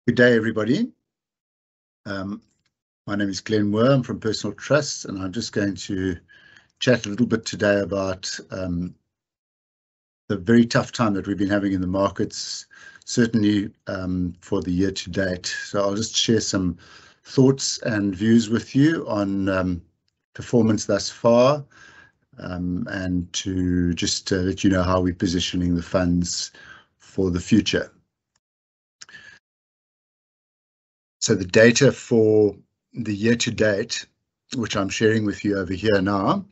Good day, everybody. My name is Glenn Moore. I'm from Personal Trust, and I'm just going to chat a little bit today about the very tough time that we've been having in the markets, certainly for the year to date. So I'll just share some thoughts and views with you on performance thus far, and to just let you know how we're positioning the funds for the future. So the data for the year to date, which I'm sharing with you over here now,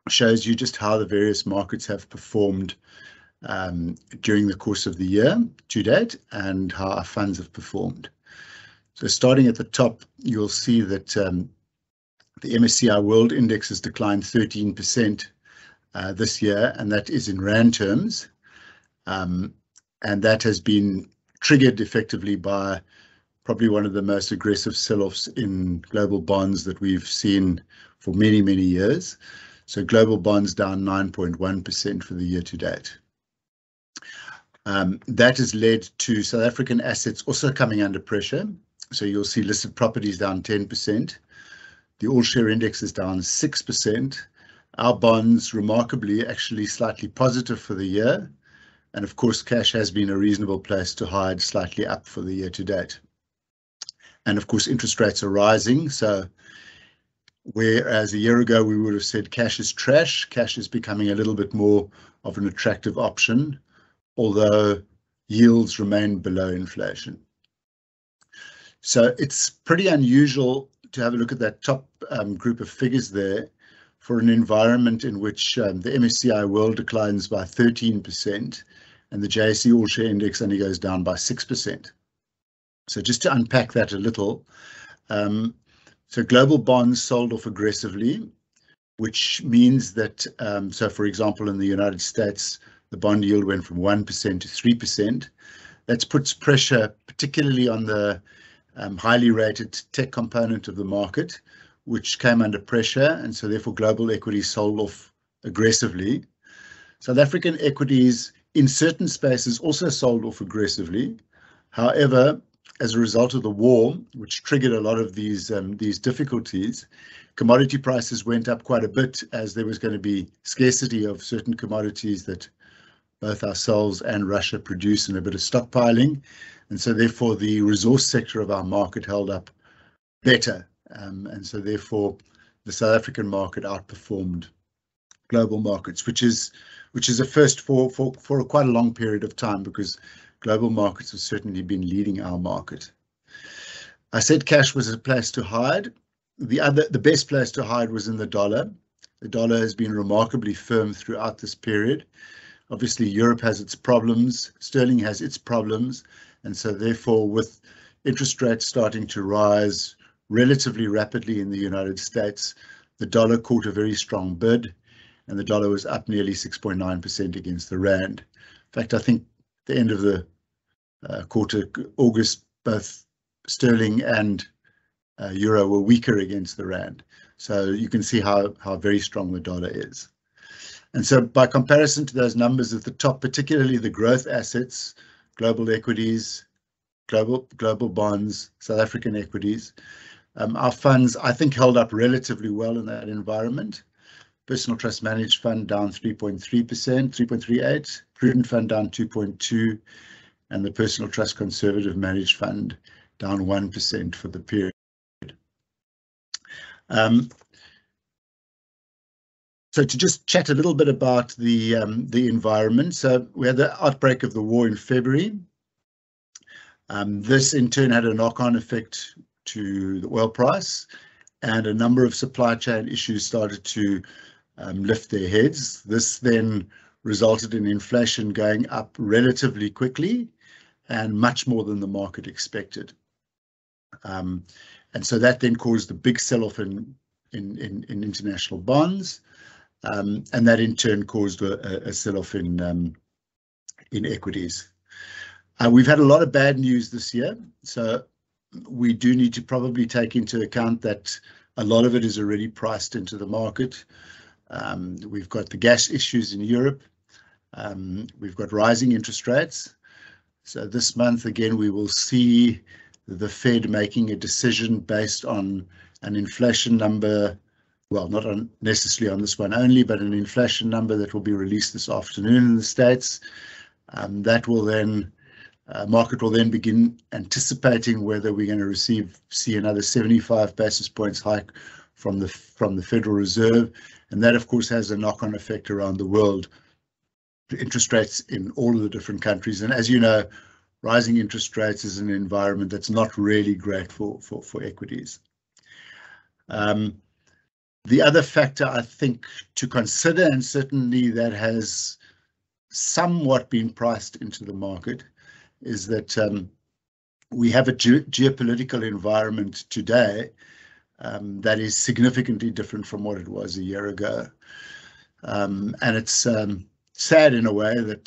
shows you just how the various markets have performed during the course of the year to date and how our funds have performed. So starting at the top, you'll see that the MSCI World Index has declined 13% this year, and that is in Rand terms. And that has been triggered effectively by probably one of the most aggressive sell-offs in global bonds that we've seen for many, many years. So global bonds down 9.1% for the year to date. That has led to South African assets also coming under pressure. So you'll see listed properties down 10%. The all-share index is down 6%. Our bonds, remarkably, actually slightly positive for the year. And of course, cash has been a reasonable place to hide, slightly up for the year to date. And of course, interest rates are rising. So whereas a year ago we would have said cash is trash, cash is becoming a little bit more of an attractive option, although yields remain below inflation. So it's pretty unusual to have a look at that top group of figures there for an environment in which the MSCI World declines by 13% and the JSE All Share Index only goes down by 6%. So just to unpack that a little, so global bonds sold off aggressively, which means that, so for example, in the United States, the bond yield went from 1% to 3%. That puts pressure particularly on the highly rated tech component of the market, which came under pressure, and so therefore global equities sold off aggressively. South African equities in certain spaces also sold off aggressively. However, as a result of the war, which triggered a lot of these difficulties, commodity prices went up quite a bit as there was going to be scarcity of certain commodities that both ourselves and Russia produce and a bit of stockpiling. And so therefore the resource sector of our market held up better. And so therefore the South African market outperformed global markets, which is a first for quite a long period of time, because global markets have certainly been leading our market. I said cash was a place to hide. The best place to hide was in the dollar. The dollar has been remarkably firm throughout this period. Obviously, Europe has its problems, sterling has its problems, and so therefore with interest rates starting to rise relatively rapidly in the United States, the dollar caught a very strong bid, and the dollar was up nearly 6.9% against the Rand. In fact, I think the end of the quarter, August, both sterling and euro were weaker against the Rand. So you can see how very strong the dollar is. And so by comparison to those numbers at the top, particularly the growth assets, global equities, global bonds, South African equities, our funds, I think, held up relatively well in that environment. Personal Trust Managed Fund down 3.3%, 3.38%, Prudent Fund down 2.2%, and the Personal Trust Conservative Managed Fund down 1% for the period. So to just chat a little bit about the environment. So we had the outbreak of the war in February. This in turn had a knock-on effect to the oil price, and a number of supply chain issues started to lift their heads. This then resulted in inflation going up relatively quickly and much more than the market expected. And so that then caused a big sell-off in international bonds, and that in turn caused a sell-off in equities. We've had a lot of bad news this year, so we do need to probably take into account that a lot of it is already priced into the market. We've got the gas issues in Europe. We've got rising interest rates. So this month, again, we will see the Fed making a decision based on an inflation number, well, not necessarily on this one only, but an inflation number that will be released this afternoon in the States. That will then, market will then begin anticipating whether we're going to see another 75 basis points hike from the Federal Reserve. And that, of course, has a knock-on effect around the world. Interest rates in all of the different countries. And as you know, rising interest rates is an environment that's not really great for equities. The other factor I think to consider, and certainly that has somewhat been priced into the market, is that we have a geopolitical environment today that is significantly different from what it was a year ago. And it's sad in a way that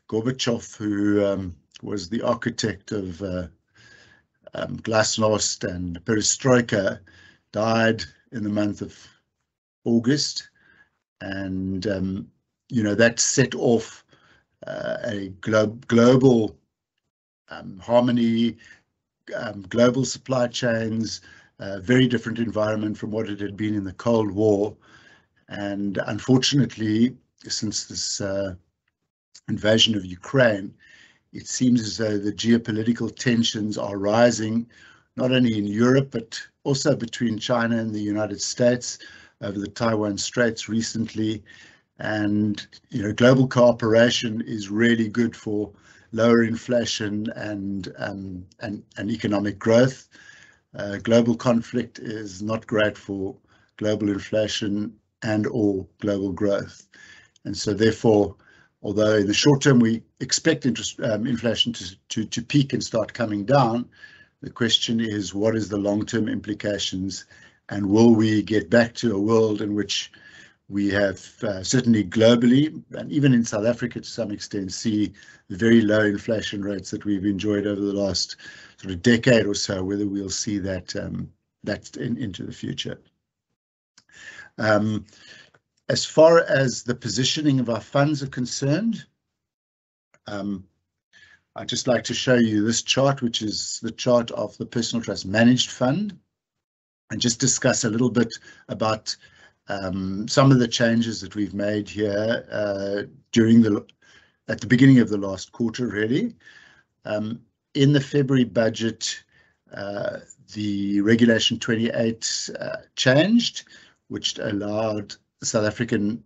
Gorbachev, who was the architect of Glasnost and Perestroika, died in the month of August, and that set off a global harmony, global supply chains, very different environment from what it had been in the Cold War. And unfortunately, since this invasion of Ukraine, it seems as though the geopolitical tensions are rising, not only in Europe, but also between China and the United States over the Taiwan Straits recently. And global cooperation is really good for lower inflation and economic growth. Global conflict is not great for global inflation and/or global growth. And so therefore, although in the short term we expect inflation to peak and start coming down, the question is, what is the long-term implications, and will we get back to a world in which we have certainly globally, and even in South Africa to some extent, see the very low inflation rates that we've enjoyed over the last sort of decade or so, whether we'll see that into the future. As far as the positioning of our funds are concerned, I'd just like to show you this chart, which is the chart of the Personal Trust Managed Fund, and just discuss a little bit about some of the changes that we've made here at the beginning of the last quarter, really. In the February budget, the Regulation 28 changed, which allowed South African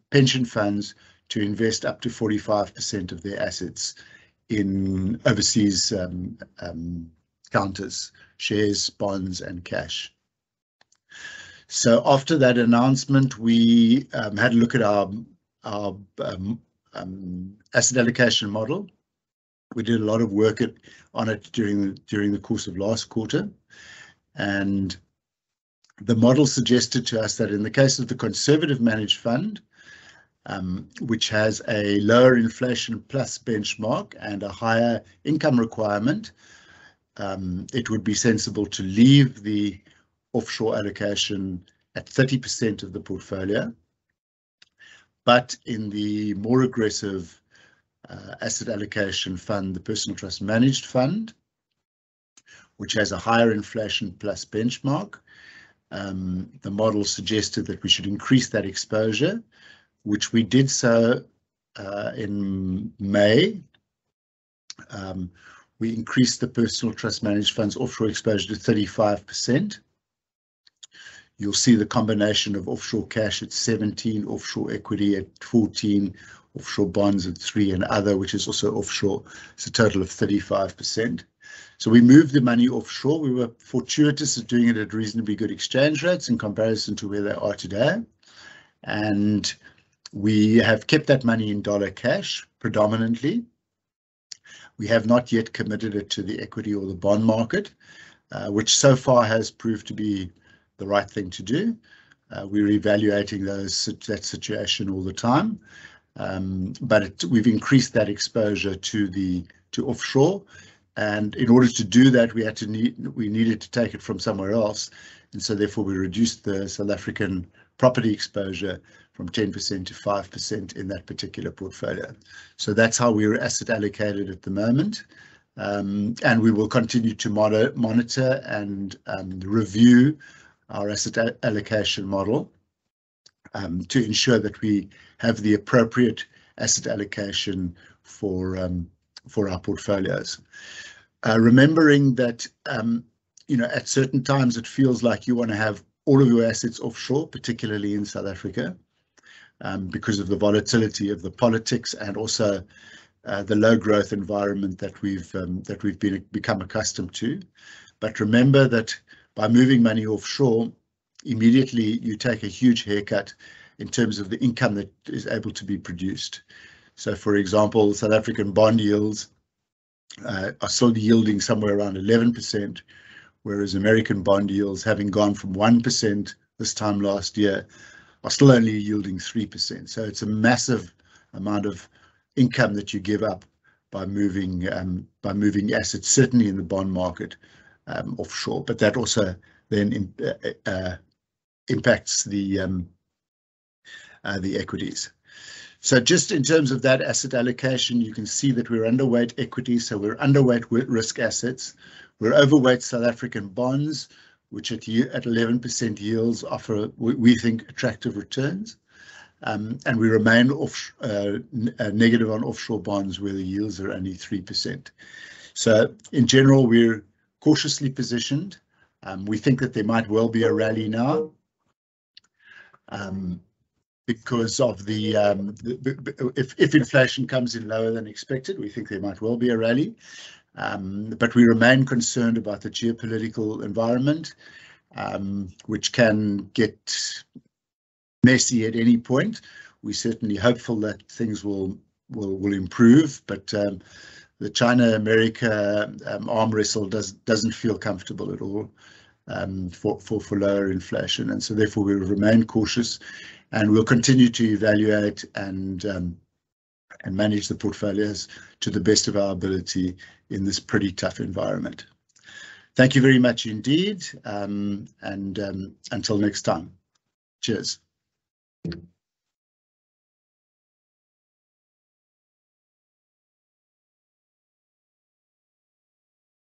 pension funds to invest up to 45% of their assets in overseas counters, shares, bonds, and cash. So after that announcement, we had a look at our asset allocation model. We did a lot of work on it during the course of last quarter, and the model suggested to us that in the case of the conservative managed fund, which has a lower inflation plus benchmark and a higher income requirement, it would be sensible to leave the offshore allocation at 30% of the portfolio. But in the more aggressive asset allocation fund, the Personal Trust Managed Fund, which has a higher inflation plus benchmark, the model suggested that we should increase that exposure, which we did so in May. We increased the Personal Trust Managed Fund's offshore exposure to 35%. You'll see the combination of offshore cash at 17, offshore equity at 14, offshore bonds at 3, and other, which is also offshore. It's a total of 35%. So we moved the money offshore. We were fortuitous at doing it at reasonably good exchange rates in comparison to where they are today. And we have kept that money in dollar cash predominantly. We have not yet committed it to the equity or the bond market, which so far has proved to be the right thing to do. We're evaluating that situation all the time, but we've increased that exposure to offshore. And in order to do that, we needed to take it from somewhere else, and so therefore we reduced the South African property exposure from 10% to 5% in that particular portfolio. So that's how we're asset allocated at the moment. And we will continue to monitor and review our asset allocation model to ensure that we have the appropriate asset allocation for our portfolios. Remembering that at certain times it feels like you want to have all of your assets offshore, particularly in South Africa, because of the volatility of the politics and also the low growth environment that we've become accustomed to. But remember that by moving money offshore, immediately you take a huge haircut in terms of the income that is able to be produced. So, for example, South African bond yields are still yielding somewhere around 11%, whereas American bond yields, having gone from 1% this time last year, are still only yielding 3%. So it's a massive amount of income that you give up by moving assets, certainly in the bond market, offshore. But that also then impacts the equities. So just in terms of that asset allocation, you can see that we're underweight equities, so we're underweight risk assets. We're overweight South African bonds, which at 11% yields offer, we think, attractive returns. And we remain negative on offshore bonds where the yields are only 3%. So in general, we're cautiously positioned. We think that there might well be a rally now. Because of if inflation comes in lower than expected, we think there might well be a rally. But we remain concerned about the geopolitical environment, which can get messy at any point. We're certainly hopeful that things will improve, but the China-America arm wrestle doesn't feel comfortable at all for lower inflation, and so therefore we remain cautious. And we'll continue to evaluate and manage the portfolios to the best of our ability in this pretty tough environment. Thank you very much indeed, and until next time. Cheers.